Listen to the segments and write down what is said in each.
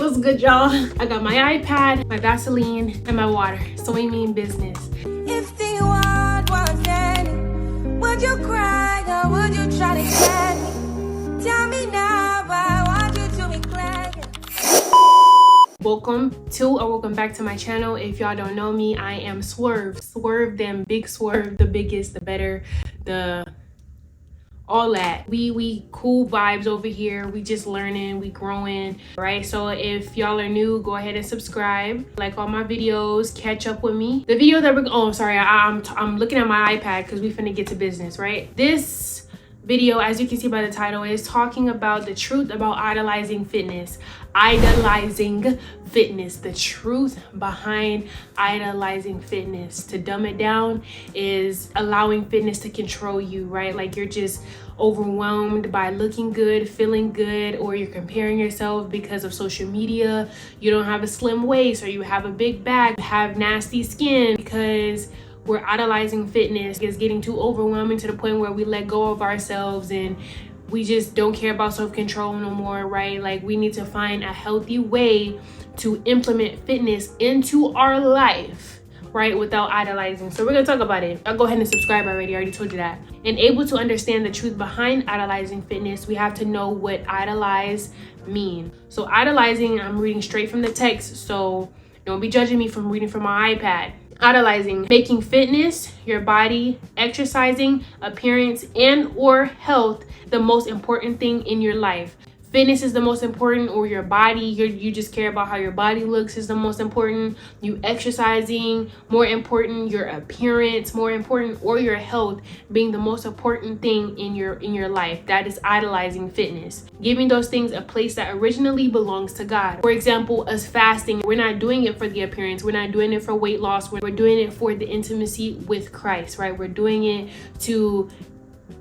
What's good, y'all? I got my iPad, my Vaseline, and my water. So we mean business. If the world was ending, would you cry or would you try to get me? Tell me now, I want you to be glad. Welcome back to my channel. If y'all don't know me, I am Swerve. Swerve them, big Swerve, the biggest, the better, all that. We cool vibes over here. We just learning, we growing, right? So if y'all are new, go ahead and subscribe, like all my videos, catch up with me. The video that I'm looking at my iPad because we finna get to business, right? This video, as you can see by the title, is talking about the truth about idolizing fitness. Idolizing fitness, the truth behind idolizing fitness. To dumb it down is allowing fitness to control you, right? Like you're just overwhelmed by looking good, feeling good, or you're comparing yourself because of social media. You don't have a slim waist, or you have a big back, have nasty skin, because we're idolizing fitness. It's getting too overwhelming to the point where we let go of ourselves and we just don't care about self-control no more, right? Like we need to find a healthy way to implement fitness into our life, right? Without idolizing. So we're gonna talk about it. I'll go ahead and subscribe already. I already told you that. And able to understand the truth behind idolizing fitness, we have to know what idolize mean. So idolizing, I'm reading straight from the text, so don't be judging me from reading from my iPad. Idolizing, making fitness, your body, exercising, appearance, and or health the most important thing in your life. Fitness is the most important, or your body, you just care about how your body looks is the most important. You exercising, more important. Your appearance, more important, or your health being the most important thing in your life. That is idolizing fitness. Giving those things a place that originally belongs to God. For example, us fasting, we're not doing it for the appearance. We're not doing it for weight loss. We're doing it for the intimacy with Christ, right? We're doing it to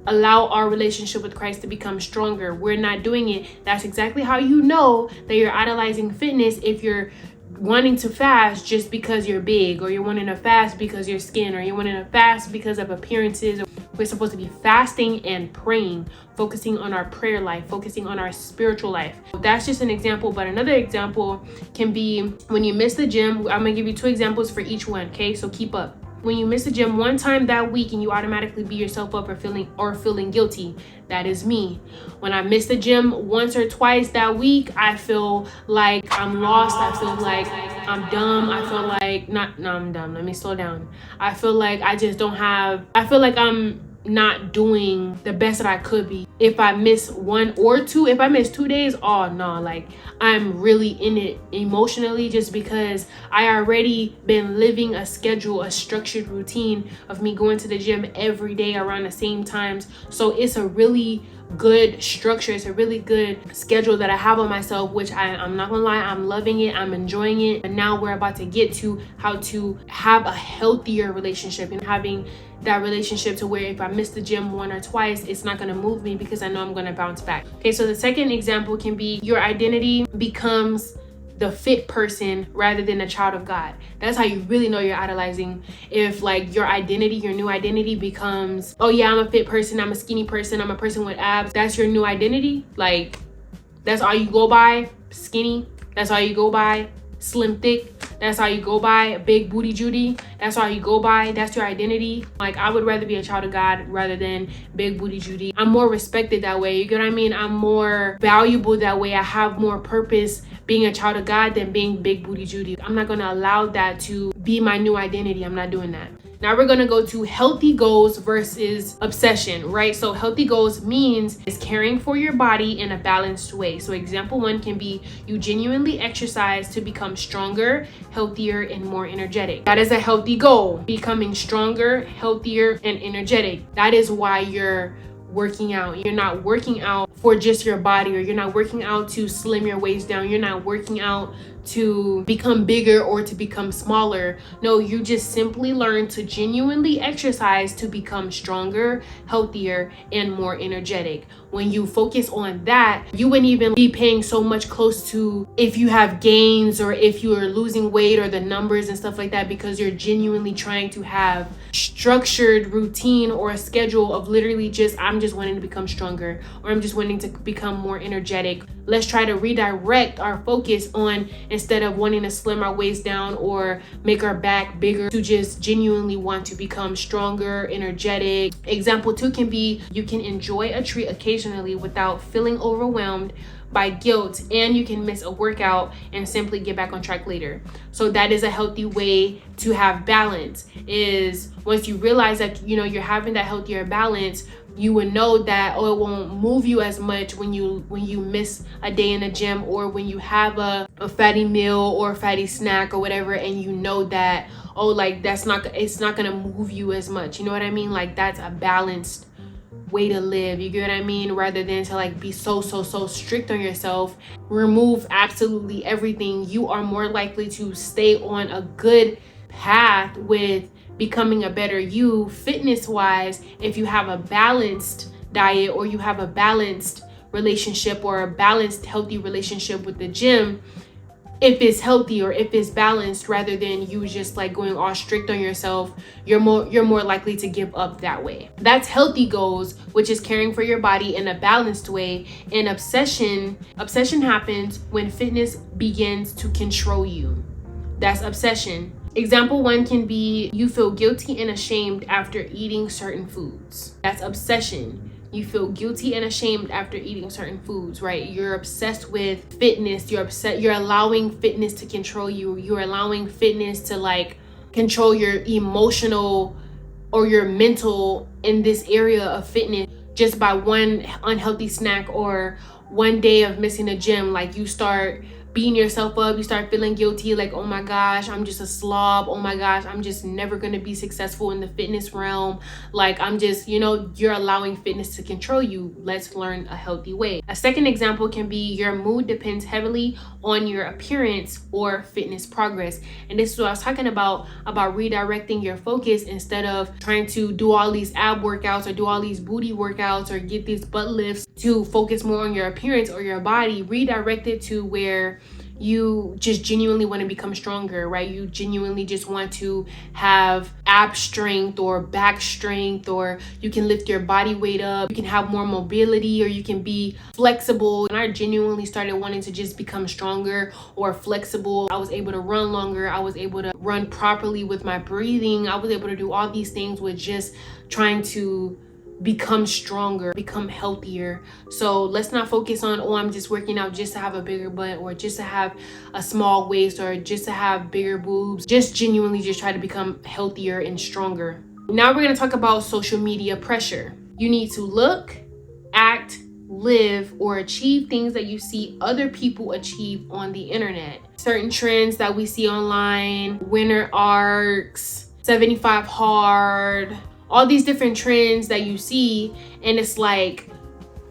allow our relationship with Christ to become stronger. We're not doing it. That's exactly how you know that you're idolizing fitness if you're wanting to fast just because you're big, or you're wanting to fast because you're skin, or you're wanting to fast because of appearances. We're supposed to be fasting and praying, focusing on our prayer life, focusing on our spiritual life. That's just an example, but another example can be when you miss the gym. I'm gonna give you 2 examples for each one, okay? So keep up. When you miss the gym one time that week and you automatically beat yourself up or feeling guilty, that is me. When I miss the gym once or twice that week, I feel like I'm lost. I feel like I'm dumb. I feel like I'm dumb. Let me slow down. I feel like I feel like I'm not doing the best that I could be. If I miss 1 or 2, if I miss 2 days, oh no, like I'm really in it emotionally, just because I already been living a schedule, a structured routine of me going to the gym every day around the same times. So it's a really good structure. It's a really good schedule that I have on myself, which I'm not gonna lie, I'm loving it, I'm enjoying it. But now we're about to get to how to have a healthier relationship, and having that relationship to where if I miss the gym 1 or twice, it's not gonna move me because I know I'm gonna bounce back. Okay, so the second example can be your identity becomes the fit person rather than a child of God. That's how you really know you're idolizing. If like your identity, your new identity becomes, oh yeah, I'm a fit person, I'm a skinny person, I'm a person with abs. That's your new identity. Like that's all you go by, skinny. That's all you go by, slim thick. That's all you go by, big booty Judy. That's all you go by. That's your identity. Like I would rather be a child of God rather than big booty Judy. I'm more respected that way. You get what I mean? I'm more valuable that way. I have more purpose being a child of God than being big booty Judy. I'm not gonna allow that to be my new identity. I'm not doing that. Now we're gonna go to healthy goals versus obsession, right? So healthy goals means is caring for your body in a balanced way. So example 1 can be you genuinely exercise to become stronger, healthier, and more energetic. That is a healthy goal, becoming stronger, healthier, and energetic. That is why you're working out. You're not working out for just your body, or you're not working out to slim your waist down. You're not working out to become bigger or to become smaller. No, you just simply learn to genuinely exercise to become stronger, healthier, and more energetic. when you focus on that, you wouldn't even be paying so much close to if you have gains or if you are losing weight or the numbers and stuff like that, because you're genuinely trying to have structured routine or a schedule of literally just, I'm just wanting to become stronger, or I'm just wanting to become more energetic. Let's try to redirect our focus on, instead of wanting to slim our waist down or make our back bigger, to just genuinely want to become stronger, energetic. Example 2 can be, you can enjoy a treat occasionally without feeling overwhelmed by guilt, and you can miss a workout and simply get back on track later. So that is a healthy way to have balance. Is once you realize that, you know, you're having that healthier balance, you would know that, oh, it won't move you as much when you miss a day in the gym, or when you have a fatty meal or a fatty snack or whatever, and you know that, oh, like it's not gonna move you as much. You know what I mean? Like, that's a balanced way to live, you get what I mean? Rather than to like be so strict on yourself, remove absolutely everything. You are more likely to stay on a good path with becoming a better you fitness wise if you have a balanced diet, or you have a balanced relationship, or a balanced healthy relationship with the gym. If it's healthy or if it's balanced, rather than you just like going all strict on yourself, you're more likely to give up that way. That's healthy goals, which is caring for your body in a balanced way. And obsession happens when fitness begins to control you. That's obsession. Example 1 can be, you feel guilty and ashamed after eating certain foods. That's obsession. You feel guilty and ashamed after eating certain foods, right? You're obsessed with fitness. You're allowing fitness to control you. You're allowing fitness to like control your emotional or your mental in this area of fitness, just by one unhealthy snack or one day of missing a gym. Like, you start beating yourself up, you start feeling guilty, like, oh my gosh, I'm just a slob, oh my gosh, I'm just never gonna be successful in the fitness realm, like, I'm just, you know, you're allowing fitness to control you. Let's learn a healthy way. A second example can be, your mood depends heavily on your appearance or fitness progress. And this is what I was talking about redirecting your focus. Instead of trying to do all these ab workouts or do all these booty workouts or get these butt lifts, to focus more on your appearance or your body, redirect it to where you just genuinely want to become stronger, right? You genuinely just want to have ab strength or back strength, or you can lift your body weight up, you can have more mobility, or you can be flexible. And I genuinely started wanting to just become stronger or flexible. I was able to run longer. I was able to run properly with my breathing. I was able to do all these things with just trying to become stronger, become healthier. So let's not focus on, oh, I'm just working out just to have a bigger butt, or just to have a small waist, or just to have bigger boobs. Just genuinely just try to become healthier and stronger. Now we're going to talk about social media pressure. You need to look, act, live, or achieve things that you see other people achieve on the internet. Certain trends that we see online, winter arcs, 75 hard, all these different trends that you see. And it's like,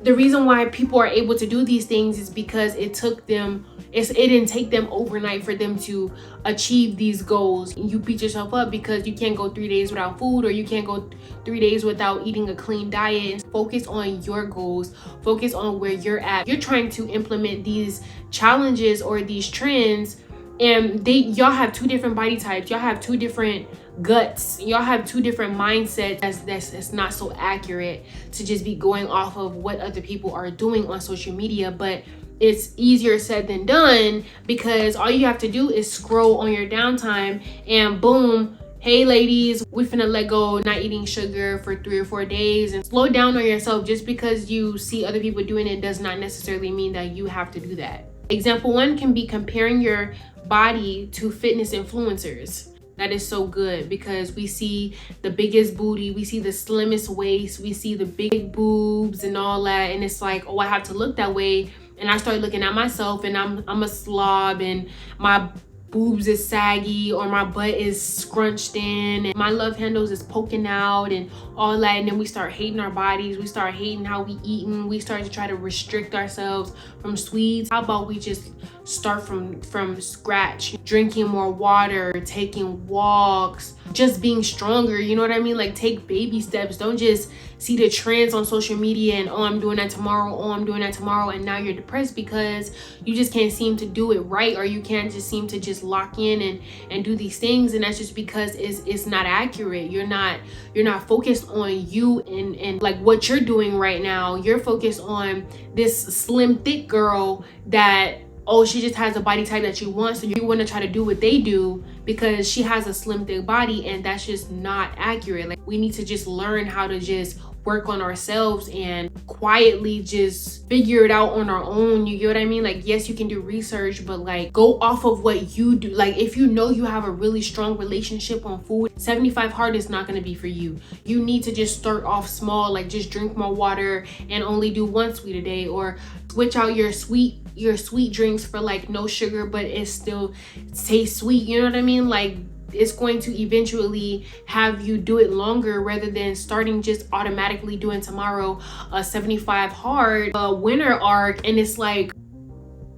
the reason why people are able to do these things is because it didn't take them overnight for them to achieve these goals. You beat yourself up because you can't go 3 days without food, or you can't go 3 days without eating a clean diet. And focus on your goals, focus on where you're at. You're trying to implement these challenges or these trends, and y'all have 2 different body types, y'all have 2 different guts, y'all have 2 different mindsets. That's not so accurate to just be going off of what other people are doing on social media. But it's easier said than done, because all you have to do is scroll on your downtime and boom, hey ladies, we finna let go not eating sugar for 3 or 4 days. And slow down on yourself. Just because you see other people doing it does not necessarily mean that you have to do that. Example 1 can be comparing your body to fitness influencers. That is so good, because we see the biggest booty, we see the slimmest waist, we see the big boobs and all that, and it's like, oh, I have to look that way. And I start looking at myself and I'm a slob, and my boobs is saggy, or my butt is scrunched in, and my love handles is poking out and all that. And then we start hating our bodies, we start hating how we eat, and we start to try to restrict ourselves from sweets. How about we just start from scratch, drinking more water, taking walks, just being stronger. You know what I mean? Like, take baby steps. Don't just see the trends on social media and, oh, I'm doing that tomorrow, oh, I'm doing that tomorrow, and now you're depressed because you just can't seem to do it right, or you can't just seem to just lock in and do these things. And that's just because it's not accurate. You're not focused on you and like what you're doing right now. You're focused on this slim thick girl that, oh, she just has a body type that you want, so you want to try to do what they do because she has a slim thick body, and that's just not accurate. Like, we need to just learn how to just work on ourselves and quietly just figure it out on our own. You get what I mean? Like, yes, you can do research, but like, go off of what you do. Like, if you know you have a really strong relationship on food, 75 hard is not going to be for you. You need to just start off small, like just drink more water and only do 1 sweet a day, or switch out your sweet drinks for like no sugar, but it still tastes sweet. You know what I mean? Like, it's going to eventually have you do it longer rather than starting just automatically doing tomorrow a 75 hard winter arc, and it's like,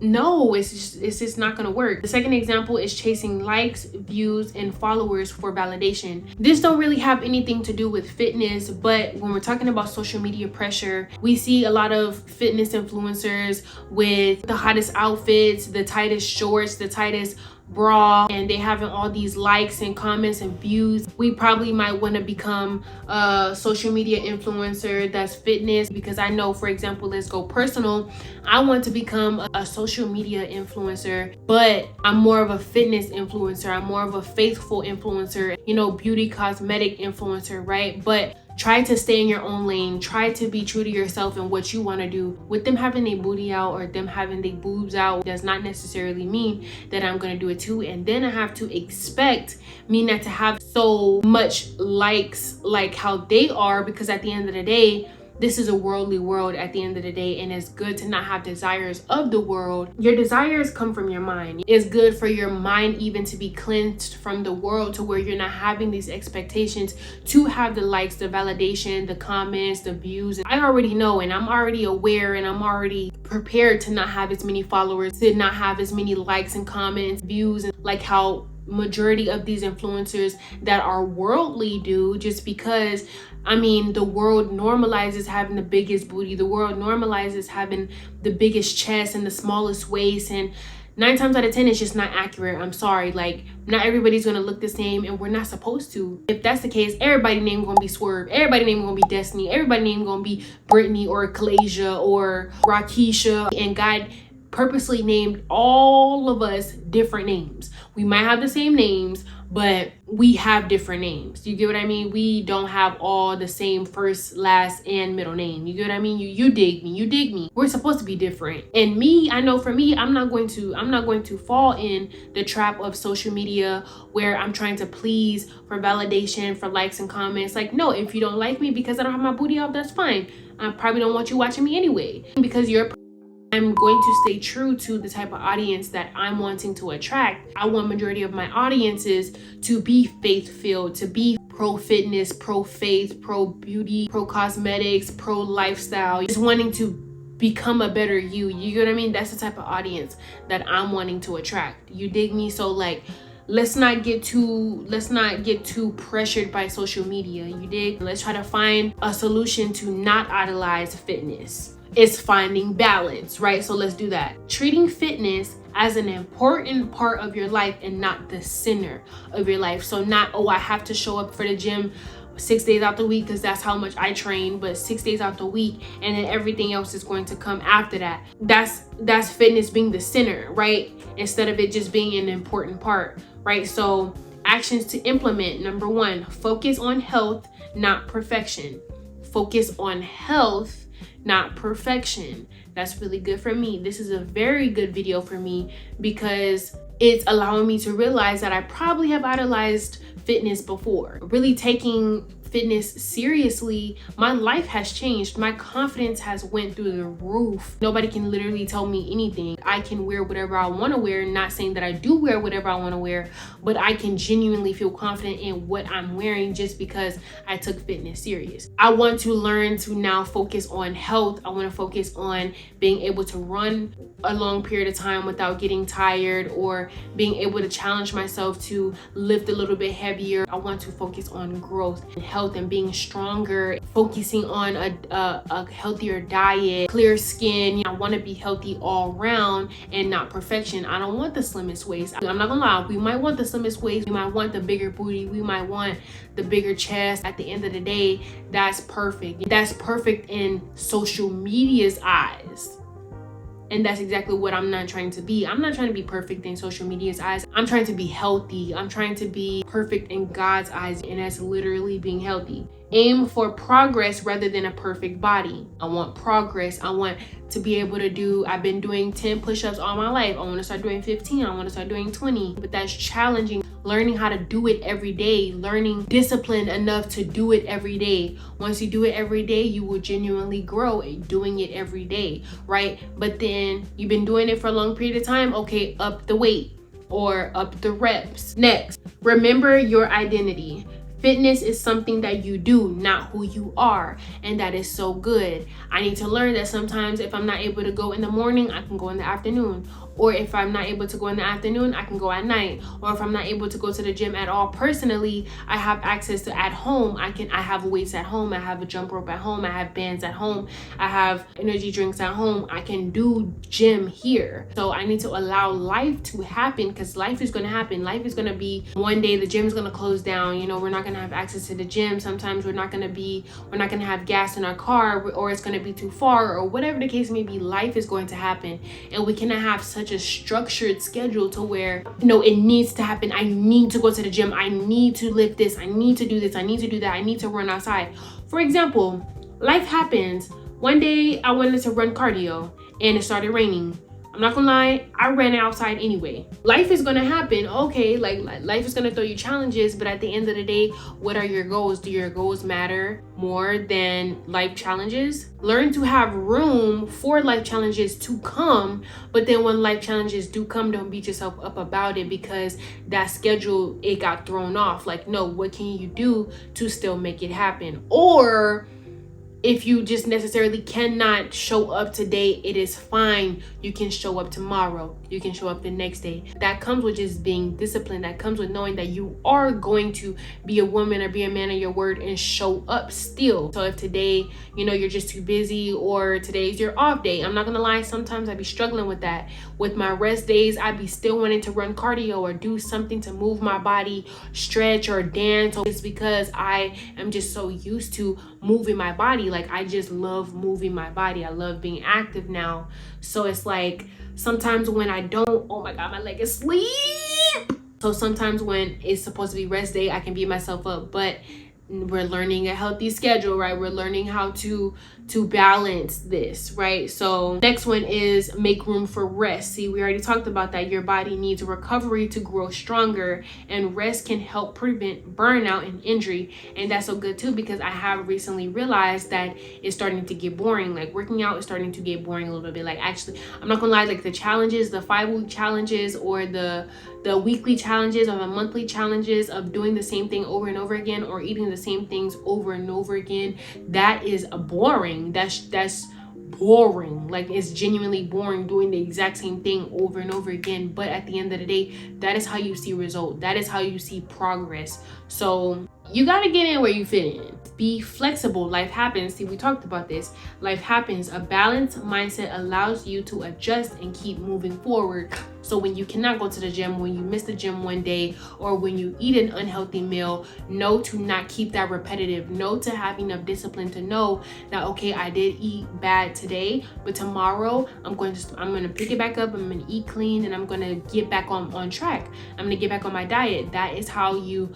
no, it's just not gonna work. The second example is chasing likes, views, and followers for validation. This don't really have anything to do with fitness, but when we're talking about social media pressure, we see a lot of fitness influencers with the hottest outfits, the tightest shorts, the tightest bra, and they having all these likes and comments and views. We probably might want to become a social media influencer that's fitness, because I know, for example, let's go personal, I want to become a social media influencer, but I'm more of a fitness influencer. I'm more of a faithful influencer, you know, beauty cosmetic influencer, right? But try to stay in your own lane. Try to be true to yourself and what you want to do. With them having their booty out or them having their boobs out does not necessarily mean that I'm going to do it too. And then I have to expect me not to have so much likes like how they are, because at the end of the day, this is a worldly world at the end of the day, and it's good to not have desires of the world. Your desires come from your mind. It's good for your mind even to be cleansed from the world, to where you're not having these expectations to have the likes, the validation, the comments, the views. I already know, and I'm already aware, and I'm already prepared to not have as many followers, to not have as many likes and comments, views, and like how majority of these influencers that are worldly do, just because, I mean, the world normalizes having the biggest booty. The world normalizes having the biggest chest and the smallest waist, and 9 times out of 10 it's just not accurate. I'm sorry, like, not everybody's gonna look the same, and we're not supposed to. If that's the case, everybody's name gonna be Swerve, everybody's name gonna be Destiny, everybody's name gonna be Brittany or Kalasia or Rakisha, and God purposely named all of us different names. We might have the same names, but we have different names. You get what I mean? We don't have all the same first, last, and middle name. You get what I mean? You dig me. You dig me. We're supposed to be different. And me, I know for me, I'm not going to fall in the trap of social media where I'm trying to please for validation, for likes and comments. Like, no, if you don't like me because I don't have my booty out, that's fine. I probably don't want you watching me anyway, because I'm going to stay true to the type of audience that I'm wanting to attract. I want majority of my audiences to be faith-filled, to be pro-fitness, pro-faith, pro-beauty, pro-cosmetics, pro-lifestyle, just wanting to become a better you. You get what I mean? That's the type of audience that I'm wanting to attract. You dig me? So like, let's not get too pressured by social media. You dig? Let's try to find a solution to not idolize fitness. It's finding balance, right? So let's do that. Treating fitness as an important part of your life and not the center of your life. So not, oh, I have to show up for the gym 6 days out the week because that's how much I train, but 6 days out the week, and then everything else is going to come after that. That's fitness being the center, right? Instead of it just being an important part, right? So actions to implement. Number 1, focus on health, not perfection. Focus on health, not perfection. That's really good for me. This is a very good video for me because it's allowing me to realize that I probably have idolized fitness before. Really taking fitness seriously, my life has changed. My confidence has went through the roof. Nobody can literally tell me anything. I can wear whatever I want to wear, not saying that I do wear whatever I want to wear, but I can genuinely feel confident in what I'm wearing just because I took fitness serious. I want to learn to now focus on health. I want to focus on being able to run a long period of time without getting tired, or being able to challenge myself to lift a little bit heavier. I want to focus on growth and health and being stronger, focusing on a healthier diet, clear skin. I want to be healthy all around and not perfection. I don't want the slimmest waist. I'm not gonna lie, we might want the slimmest waist, we might want the bigger booty, we might want the bigger chest. At the end of the day, that's perfect. That's perfect in social media's eyes. And that's exactly what I'm not trying to be. I'm not trying to be perfect in social media's eyes. I'm trying to be healthy. I'm trying to be perfect in God's eyes, and that's literally being healthy. Aim for progress rather than a perfect body. I want progress. I want to be able to do, I've been doing 10 push-ups all my life. I want to start doing 15. I want to start doing 20. But that's challenging. Learning how to do it every day, learning discipline enough to do it every day. Once you do it every day, you will genuinely grow doing it every day, right? But then you've been doing it for a long period of time. Okay, up the weight or up the reps. Next, remember your identity. Fitness is something that you do, not who you are, and that is so good. I need to learn that sometimes if I'm not able to go in the morning, I can go in the afternoon. Or if I'm not able to go in the afternoon, I can go at night. Or if I'm not able to go to the gym at all personally, I have access to at home. I have weights at home. I have a jump rope at home. I have bands at home. I have energy drinks at home. I can do gym here. So I need to allow life to happen, because life is going to happen. Life is going to be, one day the gym is going to close down. You know, we're not going to have access to the gym. Sometimes we're not going to have gas in our car, or it's going to be too far, or whatever the case may be. Life is going to happen, and we cannot have such a structured schedule to where, you know, it needs to happen. I need to go to the gym. I need to lift this. I need to do this. I need to do that. I need to run outside. For example, life happens. One day I wanted to run cardio and it started raining. I'm not gonna lie, I ran outside anyway. Life is gonna happen, okay, like life is gonna throw you challenges, but at the end of the day, what are your goals? Do your goals matter more than life challenges? Learn to have room for life challenges to come, but then when life challenges do come, don't beat yourself up about it because that schedule, it got thrown off. Like, no, what can you do to still make it happen? Or if you just necessarily cannot show up today, it is fine. You can show up tomorrow. You can show up the next day. That comes with just being disciplined. That comes with knowing that you are going to be a woman or be a man of your word and show up still. So if today, you know, you're just too busy, or today's your off day, I'm not gonna lie, sometimes I'd be struggling with that. With my rest days, I'd be still wanting to run cardio or do something to move my body, stretch or dance. So it's because I am just so used to moving my body. Like, I just love moving my body. I love being active now. So it's like, sometimes when I don't, oh my God, my leg is asleep. So sometimes when it's supposed to be rest day, I can beat myself up, but we're learning a healthy schedule, right? We're learning how to balance this, right? So next one is make room for rest. See, we already talked about that. Your body needs recovery to grow stronger, and rest can help prevent burnout and injury. And that's so good too, because I have recently realized that it's starting to get boring. Like, working out is starting to get boring a little bit. Like, actually, I'm not gonna lie, like the challenges, the 5-week challenges, or the weekly challenges or the monthly challenges of doing the same thing over and over again, or eating the same things over and over again, that is boring. That's boring. Like, it's genuinely boring doing the exact same thing over and over again. But at the end of the day, that is how you see result. That is how you see progress. So you got to get in where you fit in. Be flexible. Life happens. See, we talked about this. Life happens. A balanced mindset allows you to adjust and keep moving forward. So when you cannot go to the gym, when you miss the gym one day, or when you eat an unhealthy meal, know to not keep that repetitive. Know to have enough discipline to know that, okay, I did eat bad today, but tomorrow I'm going to pick it back up. I'm going to eat clean, and I'm going to get back on track. I'm going to get back on my diet. That is how you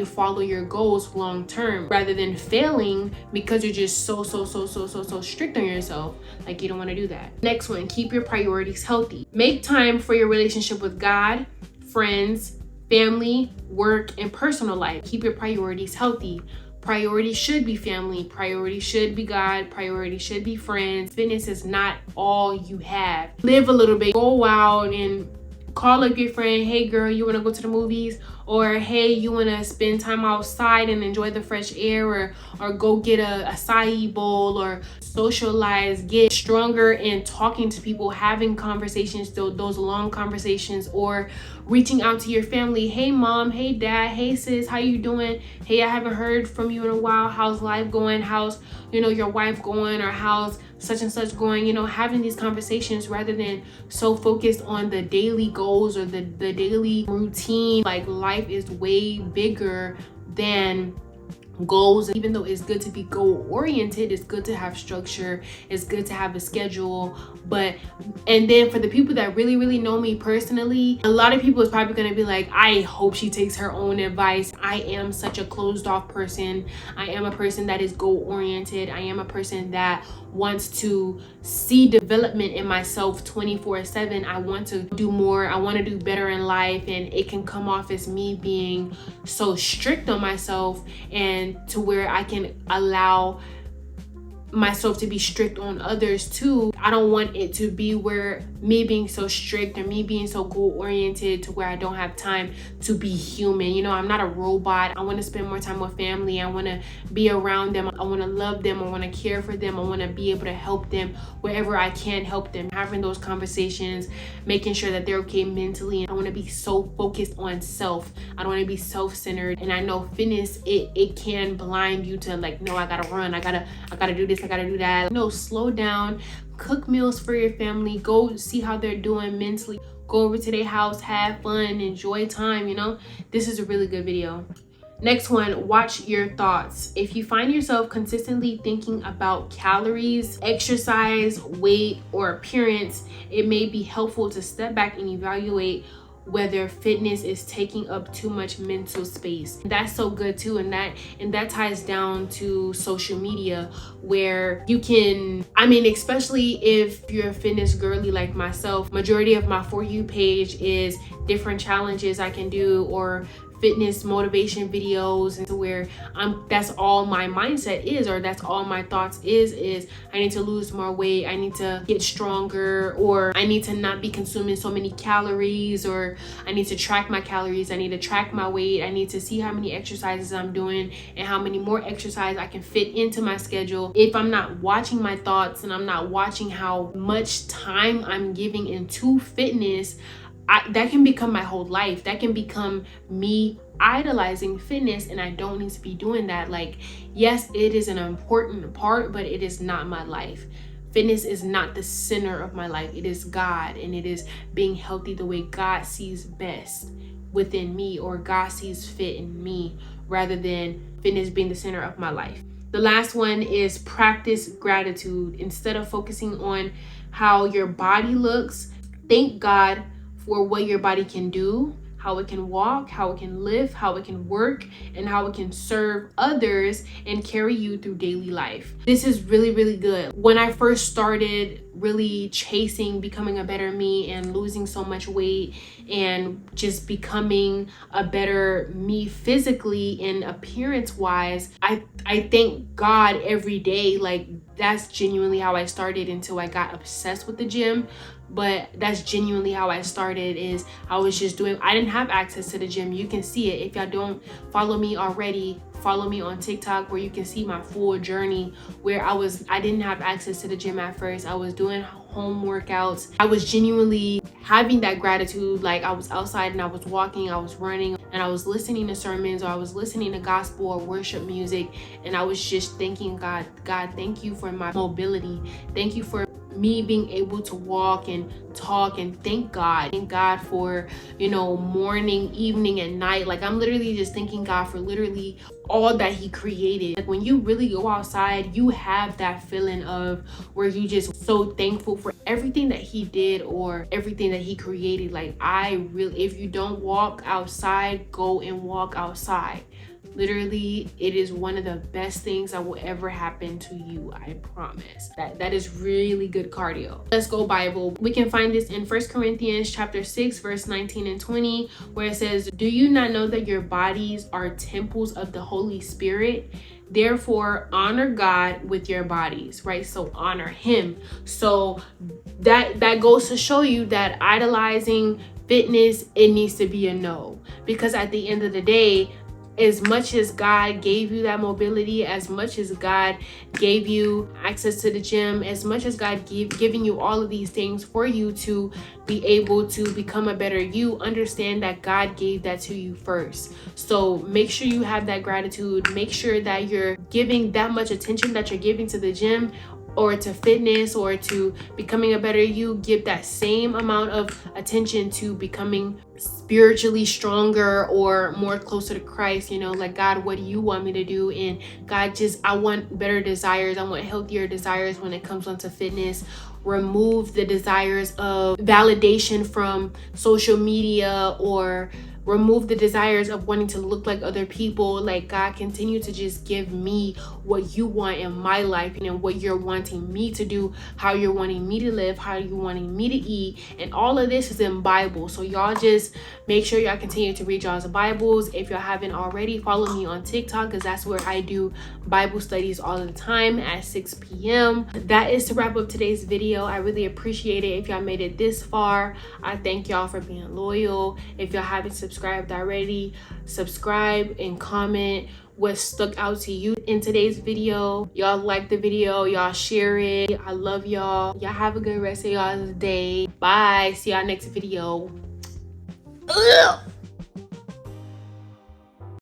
follow your goals long term, rather than failing because you're just so strict on yourself. Like, you don't want to do that. Next one, keep your priorities healthy. Make time for your relationship with God, friends, family, work, and personal life. Keep your priorities healthy. Priority should be family, priority should be God, priority should be friends. Fitness is not all you have. Live a little bit, go out and call up your friend. Hey girl, you want to go to the movies? Or hey, you want to spend time outside and enjoy the fresh air, or go get a acai bowl, or socialize, get stronger in talking to people, having conversations, those long conversations, or reaching out to your family. Hey mom, hey dad, hey sis, how you doing? Hey, I haven't heard from you in a while. How's life going? How's, your wife going? Or how's such and such going? Having these conversations rather than so focused on the daily goals or the daily routine. Like, life is way bigger than goals. Even though it's good to be goal oriented, it's good to have structure, it's good to have a schedule. And then for the people that really know me personally, a lot of people is probably going to be like, I hope she takes her own advice. I am such a closed off person. I am a person that is goal oriented. I am a person that wants to see development in myself 24/7. I want to do more. I want to do better in life, and it can come off as me being so strict on myself, and to where I can allow myself to be strict on others too. I don't want it to be where me being so strict or me being so goal oriented to where I don't have time to be human. I'm not a robot. I want to spend more time with family. I want to be around them. I want to love them. I want to care for them. I want to be able to help them wherever I can help them. Having those conversations, making sure that they're okay mentally. And I want to be so focused on self. I don't want to be self-centered. And I know fitness, it can blind you to like, no, I gotta run. I gotta do this. I gotta do that. No, slow down, cook meals for your family, go see how they're doing mentally, go over to their house, have fun, enjoy time. This is a really good video. Next one, watch your thoughts. If you find yourself consistently thinking about calories, exercise, weight, or appearance, it may be helpful to step back and evaluate whether fitness is taking up too much mental space. That's so good too, and that ties down to social media, where you can, especially if you're a fitness girly like myself, majority of my For You page is different challenges I can do, or fitness motivation videos, and to where that's all my mindset is, or that's all my thoughts is I need to lose more weight, I need to get stronger, or I need to not be consuming so many calories, or I need to track my calories, I need to track my weight, I need to see how many exercises I'm doing and how many more exercise I can fit into my schedule. If I'm not watching my thoughts and I'm not watching how much time I'm giving into fitness, that can become my whole life. That can become me idolizing fitness, and I don't need to be doing that. Like, yes, it is an important part, but it is not my life. Fitness is not the center of my life. It is God, and it is being healthy the way God sees best within me, or God sees fit in me, rather than fitness being the center of my life. The last one is practice gratitude. Instead of focusing on how your body looks, thank God for what your body can do, how it can walk, how it can live, how it can work, and how it can serve others and carry you through daily life. This is really good. When I first started really chasing becoming a better me and losing so much weight and just becoming a better me physically and appearance wise, I thank God every day. Like, that's genuinely how I started, until I got obsessed with the gym. But that's genuinely how I started. Is I was just I didn't have access to the gym. You can see it. If y'all don't follow me already, follow me on TikTok, where you can see my full journey, where I didn't have access to the gym at first. I was doing home workouts. I was genuinely having that gratitude. Like, I was outside and I was walking, I was running, and I was listening to sermons, or I was listening to gospel or worship music, and I was just thanking God, thank you for my mobility. Thank you for me being able to walk and talk, and thank God for, morning, evening, and night. Like, I'm literally just thanking God for literally all that he created. Like, when you really go outside, you have that feeling of where you just so thankful for everything that he did or everything that he created. Like, if you don't walk outside, go and walk outside. Literally, it is one of the best things that will ever happen to you. I promise. That is really good cardio. Let's go Bible. We can find this in 1 Corinthians chapter 6, verse 19 and 20, where it says, "Do you not know that your bodies are temples of the Holy Spirit? Therefore, honor God with your bodies," right? So honor him. So that goes to show you that idolizing fitness, it needs to be a no. Because at the end of the day, as much as God gave you that mobility, as much as God gave you access to the gym, as much as God giving you all of these things for you to be able to become a better you, understand that God gave that to you first. So make sure you have that gratitude. Make sure that you're giving that much attention that you're giving to the gym or to fitness or to becoming a better you. Give that same amount of attention to becoming spiritually stronger or more closer to Christ. You know, like, God, what do you want me to do? And God, I want better desires. I want healthier desires when it comes onto fitness. Remove the desires of validation from social media, or remove the desires of wanting to look like other people. Like, God, continue to just give me what you want in my life, and what you're wanting me to do, how you're wanting me to live, how you're wanting me to eat. And all of this is in Bible. So y'all just make sure y'all continue to read y'all's Bibles. If y'all haven't already, follow me on TikTok, because that's where I do Bible studies all the time at 6 p.m. That is to wrap up today's video. I really appreciate it if y'all made it this far. I thank y'all for being loyal. If y'all haven't subscribed already, subscribe and comment what stuck out to you in today's video. Y'all like the video, y'all share it. I love y'all. Y'all have a good rest of y'all's day. Bye. See y'all next video. Ugh.